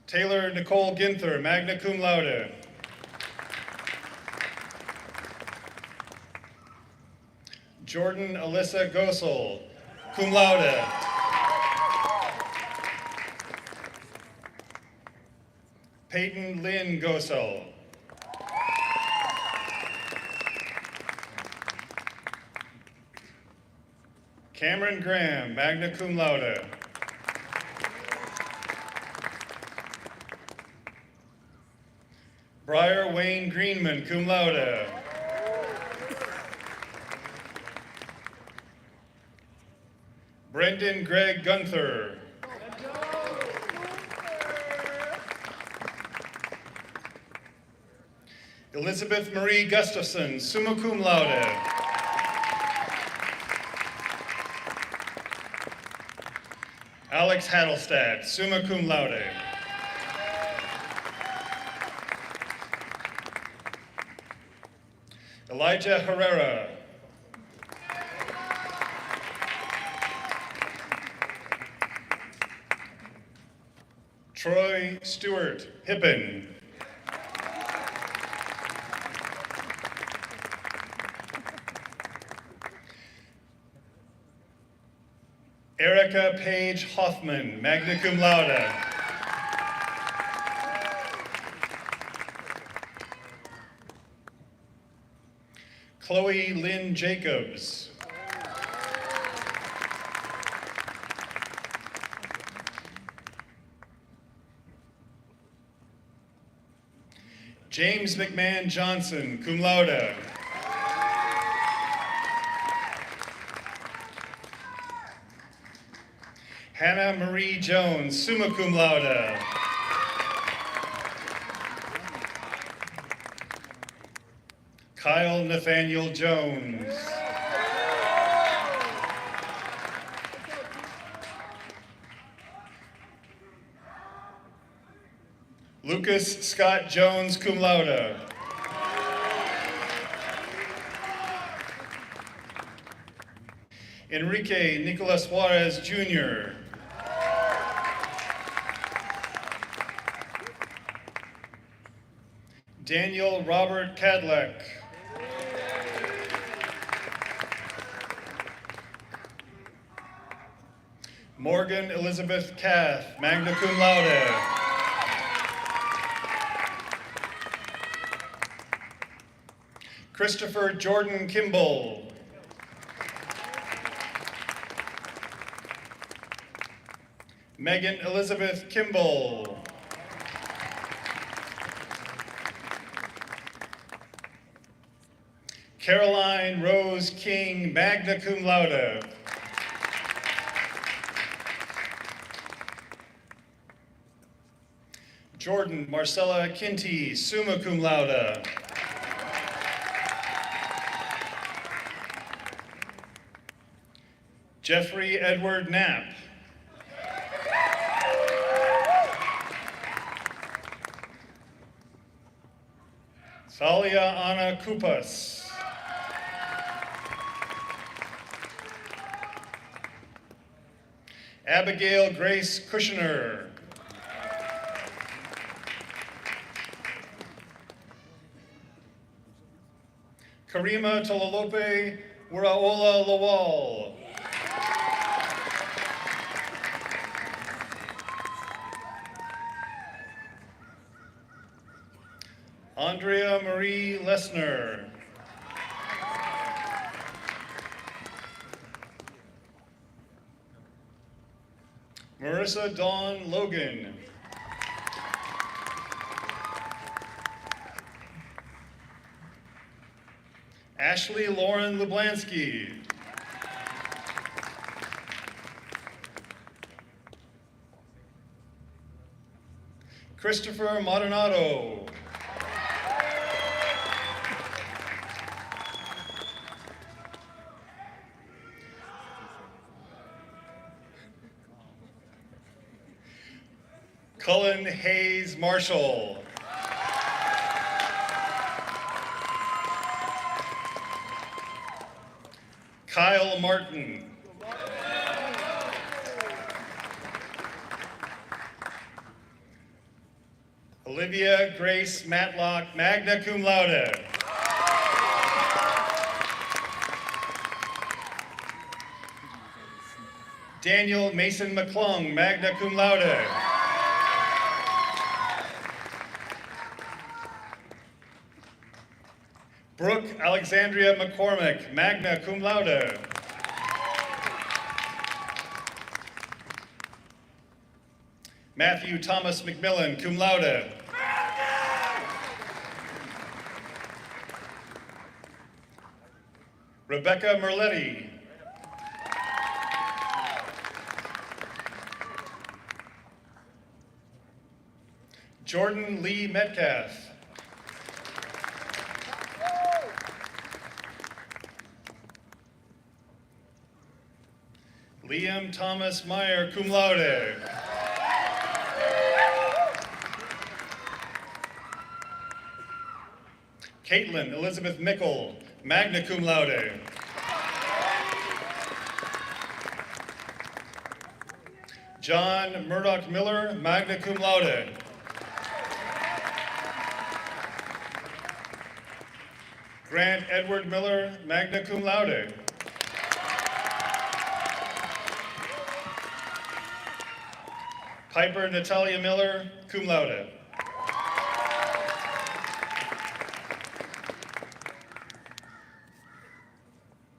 Taylor Nicole Ginther, magna cum laude. Jordan Alyssa Gosel, cum laude. Peyton Lynn Gosel. Cameron Graham, magna cum laude. Briar Wayne Greenman, cum laude. Brendan Greg Gunther. Elizabeth Marie Gustafson, summa cum laude. Alex Hattelstad, summa cum laude. Elijah Herrera. Troy Stewart Hippen. Erica Paige Hoffman, magna cum laude. Chloe Lynn Jacobs. James McMahon Johnson, cum laude. Hannah Marie Jones, summa cum laude. Kyle Nathaniel Jones. Lucas Scott Jones, cum laude. Enrique Nicolas Juarez, Jr. Daniel Robert Cadleck. Morgan Elizabeth Cath, magna cum laude. Christopher Jordan Kimball. Megan Elizabeth Kimball. Caroline Rose King, magna cum laude. Jordan Marcella Kinty, summa cum laude. Jeffrey Edward Knapp. Thalia Anna Kupas. Abigail Grace Kushner. Karima Tololope Wuraola Lawal. Andrea Marie Lesner. Marissa Dawn Logan. Ashley Lauren Leblansky. Christopher Maldonado. Cullen Hayes Marshall. Kyle Martin. Olivia Grace Matlock, magna cum laude. Daniel Mason McClung, magna cum laude. Brooke Alexandria McCormick, magna cum laude. Matthew Thomas McMillan, cum laude. Rebecca Merletti. Jordan Lee Metcalf. Liam Thomas Meyer, cum laude. Caitlin Elizabeth Mickle, magna cum laude. John Murdoch Miller, magna cum laude. Grant Edward Miller, magna cum laude. Piper Natalia Miller, cum laude.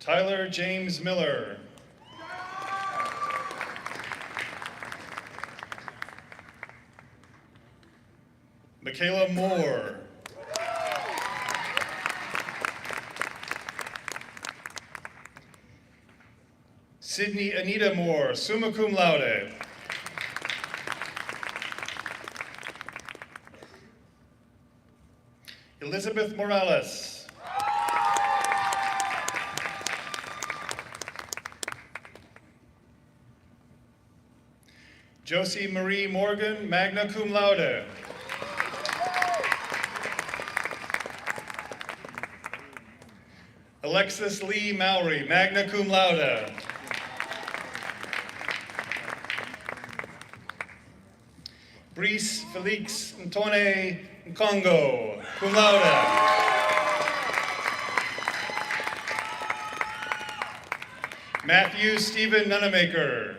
Tyler James Miller. Michaela Moore. Sydney Anita Moore, summa cum laude. Elizabeth Morales. Josie Marie Morgan, magna cum laude. Alexis Lee Mowry, magna cum laude. Brice Felix Ntone Nkongo, cum laude. Matthew Stephen Nunemaker.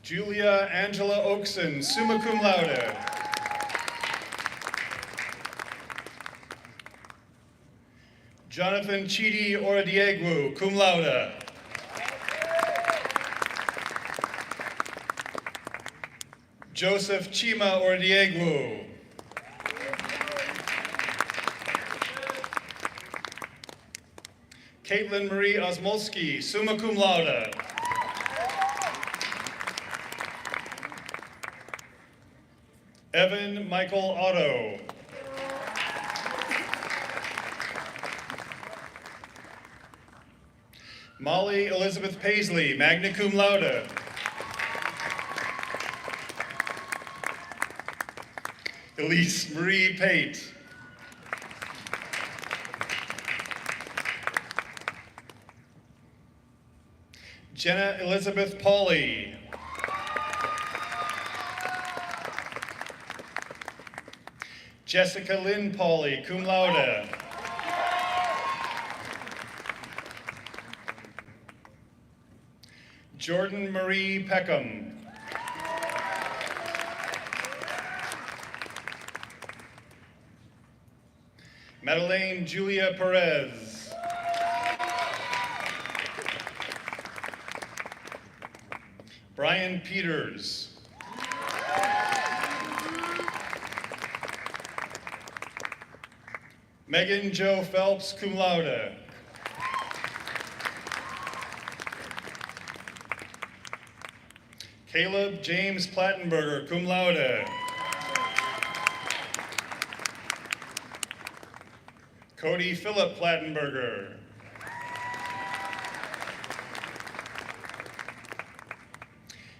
Julia Angela Oakson, summa cum laude. Jonathan Chidi Oradiegwu, cum laude. Joseph Chima Oradiegwu. Caitlin Marie Osmolsky, summa cum laude. Evan Michael Otto. Molly Elizabeth Paisley, magna cum laude. Elise Marie Pate. Jenna Elizabeth Pauley. Jessica Lynn Pauley, cum laude. Jordan Marie Peckham. Madeleine Julia Perez. Brian Peters. Megan Jo Phelps, cum laude. Caleb James Plattenberger, cum laude. Cody Philip Plattenberger.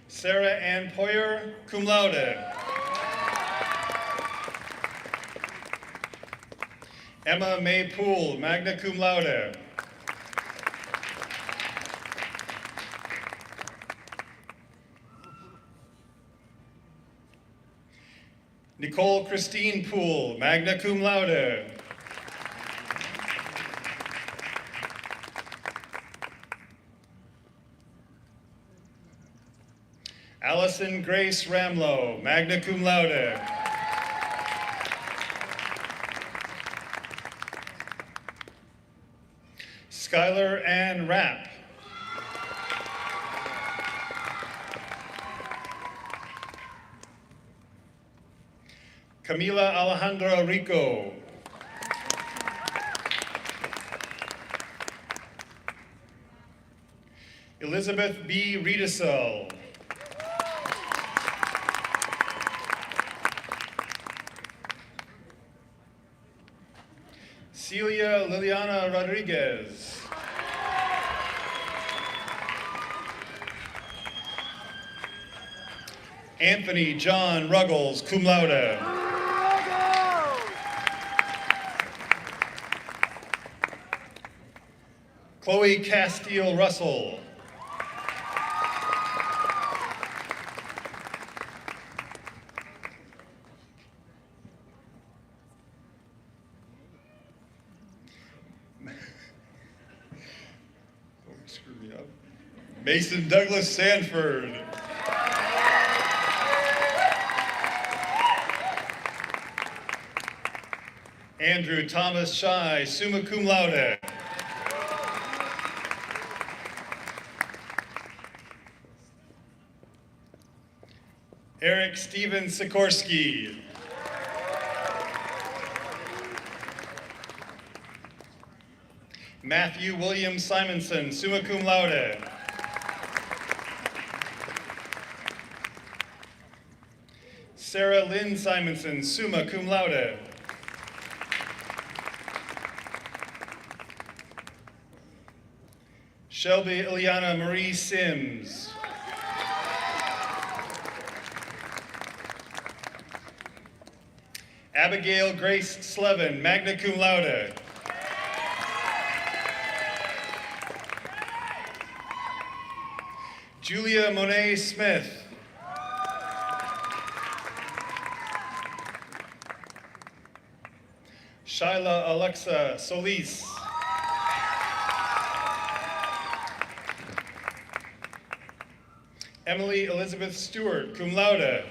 Sarah Ann Poyer, cum laude. Emma May Poole, magna cum laude. Nicole Christine Poole, magna cum laude. Allison Grace Ramlow, magna cum laude. Skylar Ann Rapp. Camila Alejandra Rico. Elizabeth B. Riedesel. Celia Liliana Rodriguez. Anthony John Ruggles, cum laude. Chloe Castile Russell. Don't screw me up. Mason Douglas Sanford. Andrew Thomas Shy, summa cum laude. Eric Steven Sikorsky. Matthew William Simonson, summa cum laude. Sarah Lynn Simonson, summa cum laude. Shelby Ileana Marie Sims. Abigail Grace Slevin, magna cum laude. Julia Monet Smith. Shyla Alexa Solis. Emily Elizabeth Stewart, cum laude.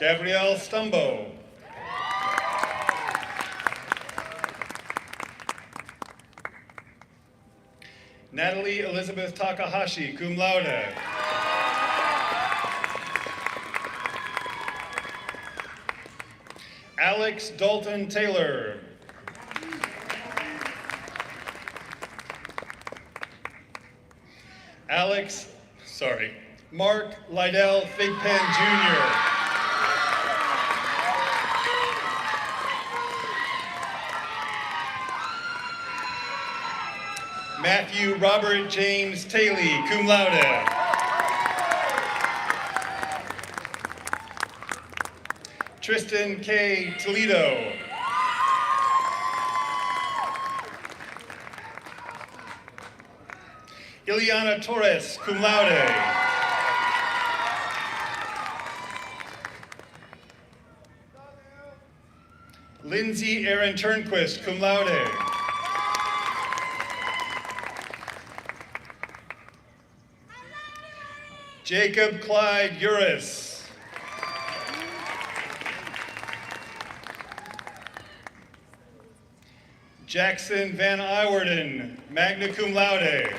Gabrielle Stumbo. Natalie Elizabeth Takahashi, cum laude. Alex Dalton Taylor. Mark Lydell Thigpen Jr. Matthew Robert James Taylor, cum laude. Tristan K. Toledo. Ileana Torres, cum laude. Lindsay Aaron Turnquist, cum laude. Jacob Clyde Uris. Jackson Van Iwerden, magna cum laude.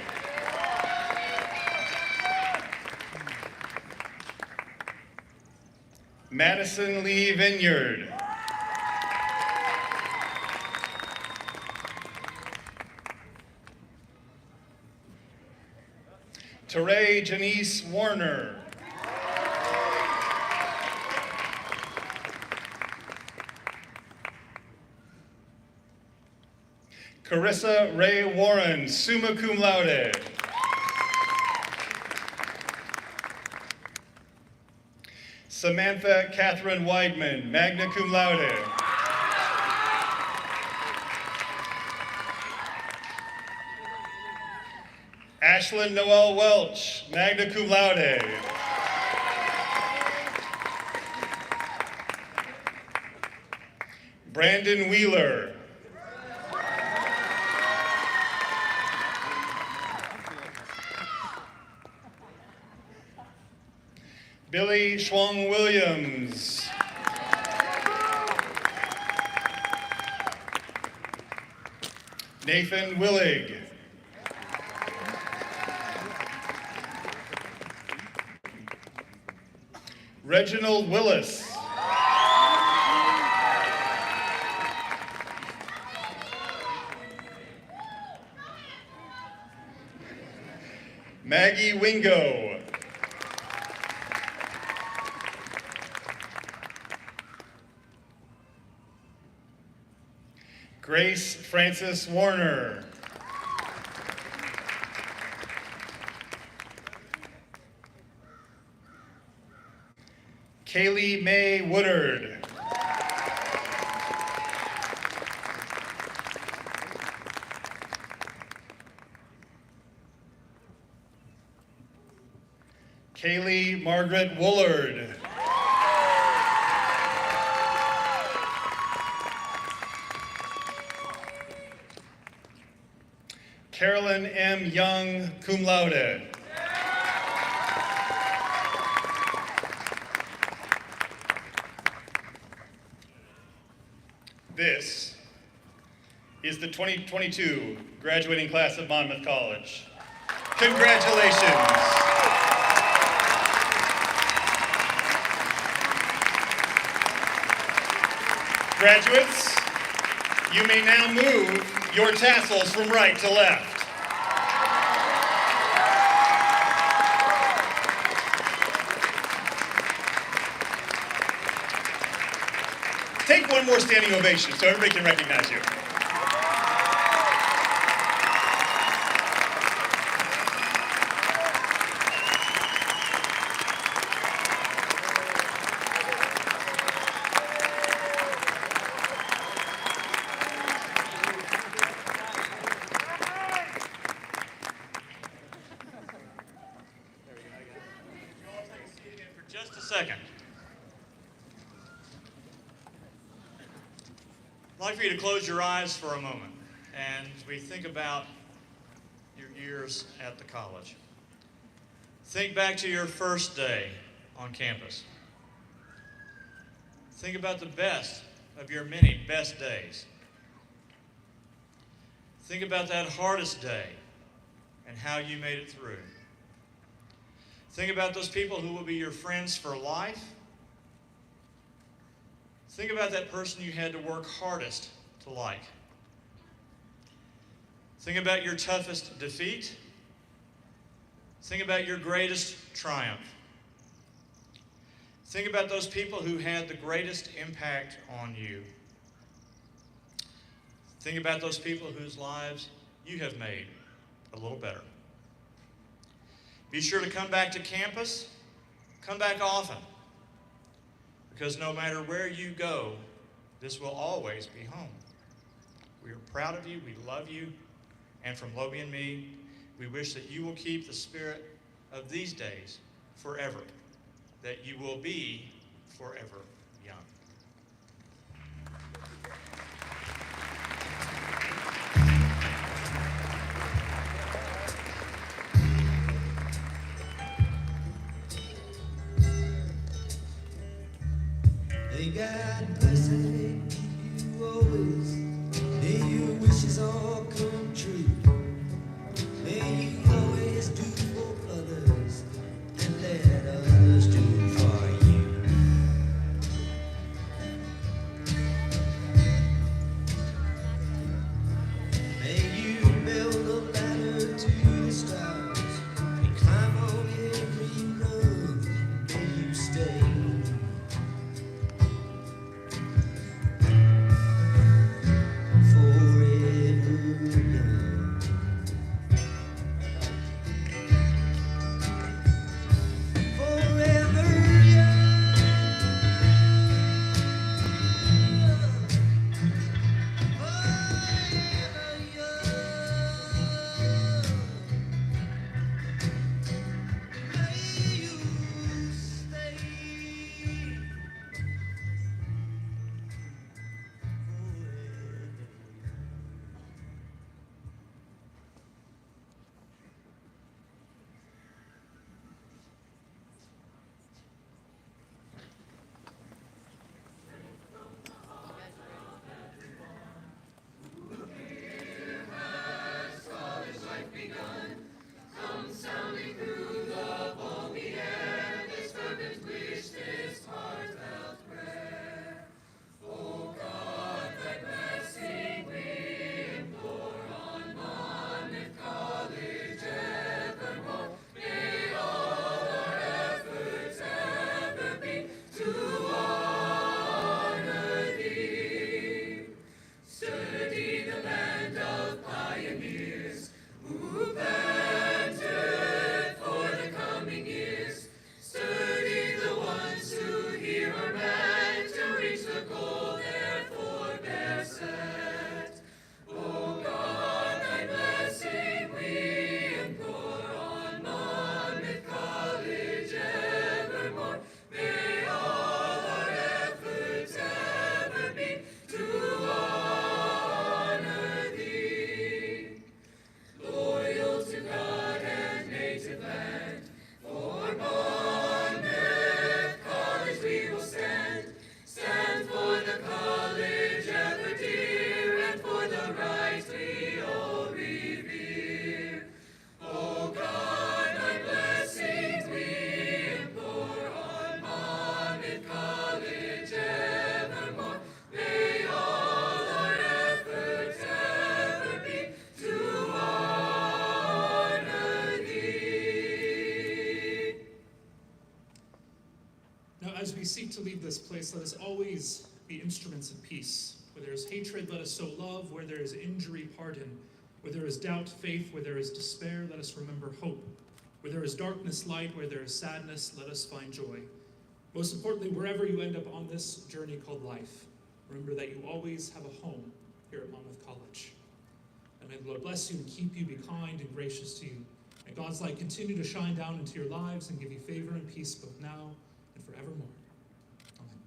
Madison Lee Vineyard. Teray Janice Warner. Carissa Ray Warren, summa cum laude. Samantha Catherine Weidman, magna cum laude. Ashlyn Noel Welch, magna cum laude. Brandon Wheeler. Billy Schwung Williams. Nathan Willig. Reginald Willis. Maggie Wingo. Grace Frances Warner. Kaylee Mae Woodard. Kaylee Margaret Woolard. Carolyn M. Young, cum laude. This is the 2022 graduating class of Monmouth College. Congratulations. Graduates, you may now move your tassels from right to left. Take one more standing ovation so everybody can recognize you. Just a second. I'd like for you to close your eyes for a moment and as we think about your years at the college. Think back to your first day on campus. Think about the best of your many best days. Think about that hardest day and how you made it through. Think about those people who will be your friends for life. Think about that person you had to work hardest to like. Think about your toughest defeat. Think about your greatest triumph. Think about those people who had the greatest impact on you. Think about those people whose lives you have made a little better. Be sure to come back to campus. Come back often. Because no matter where you go, this will always be home. We are proud of you. We love you. And from Lobie and me, we wish that you will keep the spirit of these days forever, that you will be forever young. May God bless you always. May your wishes all come true. May you always do for others and let others do for you. May you build a ladder to the stars and climb on every rung. May you stay. as we seek to leave this place, let us always be instruments of peace. Where there is hatred, let us sow love. Where there is injury, pardon. Where there is doubt, faith. Where there is despair, let us remember hope. Where there is darkness, light. Where there is sadness, let us find joy. Most importantly, wherever you end up on this journey called life, remember that you always have a home here at Monmouth College. And may the Lord bless you and keep you, be kind and gracious to you. May God's light continue to shine down into your lives and give you favor and peace both now and forevermore. Amen.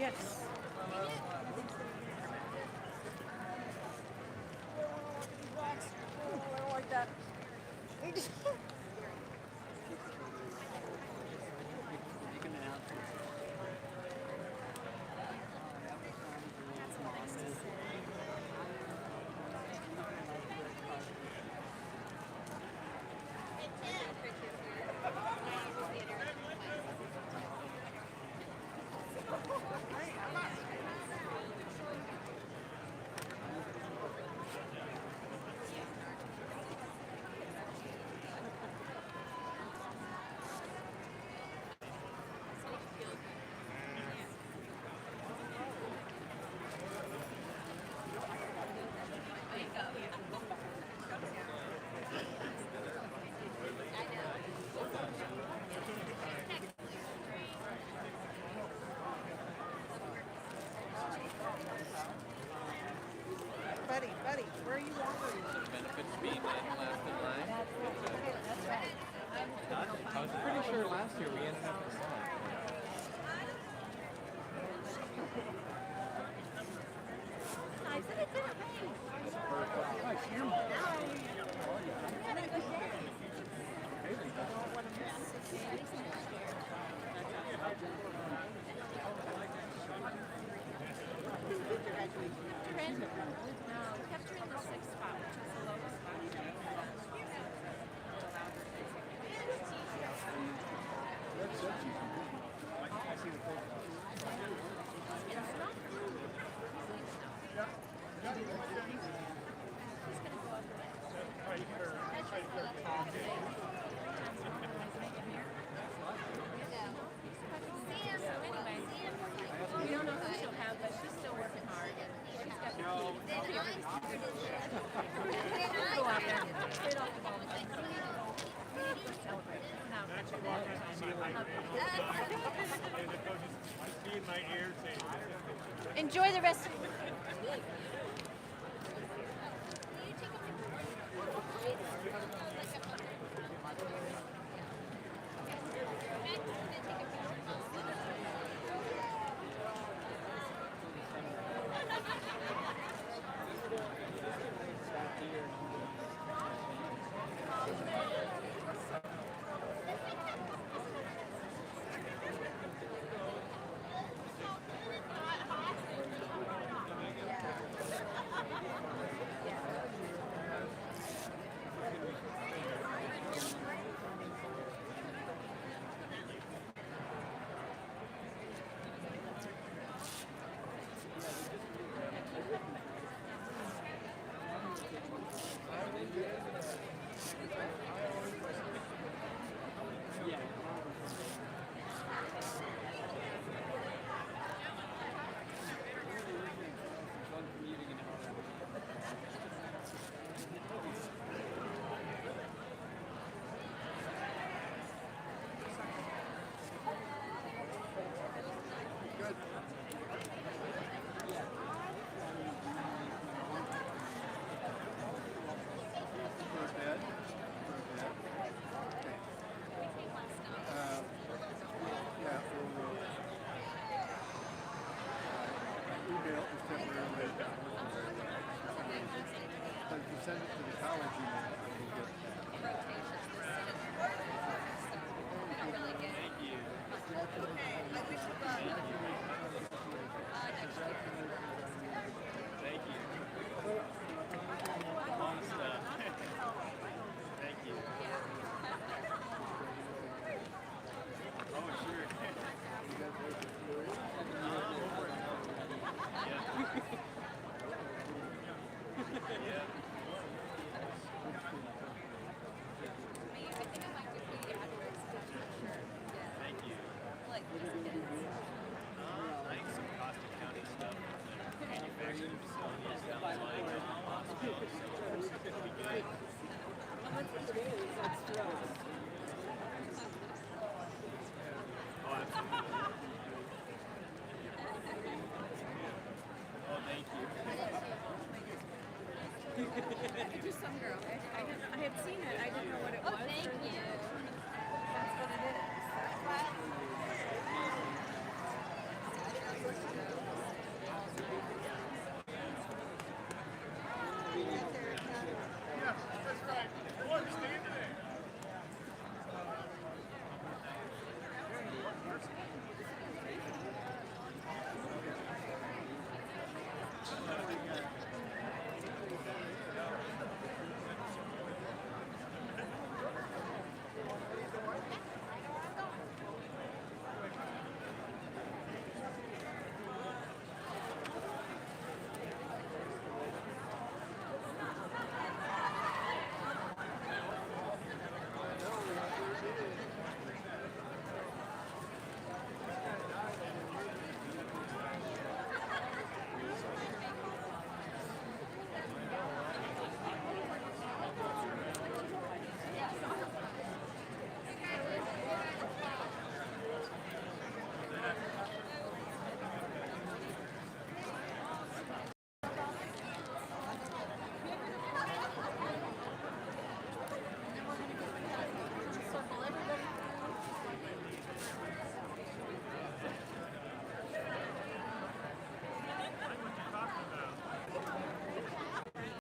Yes. I don't like that. Buddy, where are you wandering? Benefits being last in line. I was pretty sure last year we ended up in line. We don't know who she'll have, but she's still working hard. She's got the key. Go out there and straight off the ball. Celebrate. No, not too long time. Enjoy the rest of Send it to the college email. Thank you. Long stuff. Thank you. Oh, sure. Yeah. Thank you. Like some Costa County stuff. Manufacturing facilities down the line. Hospitals. So it's gonna be good. Oh, absolutely. Oh, thank you. Just some girl.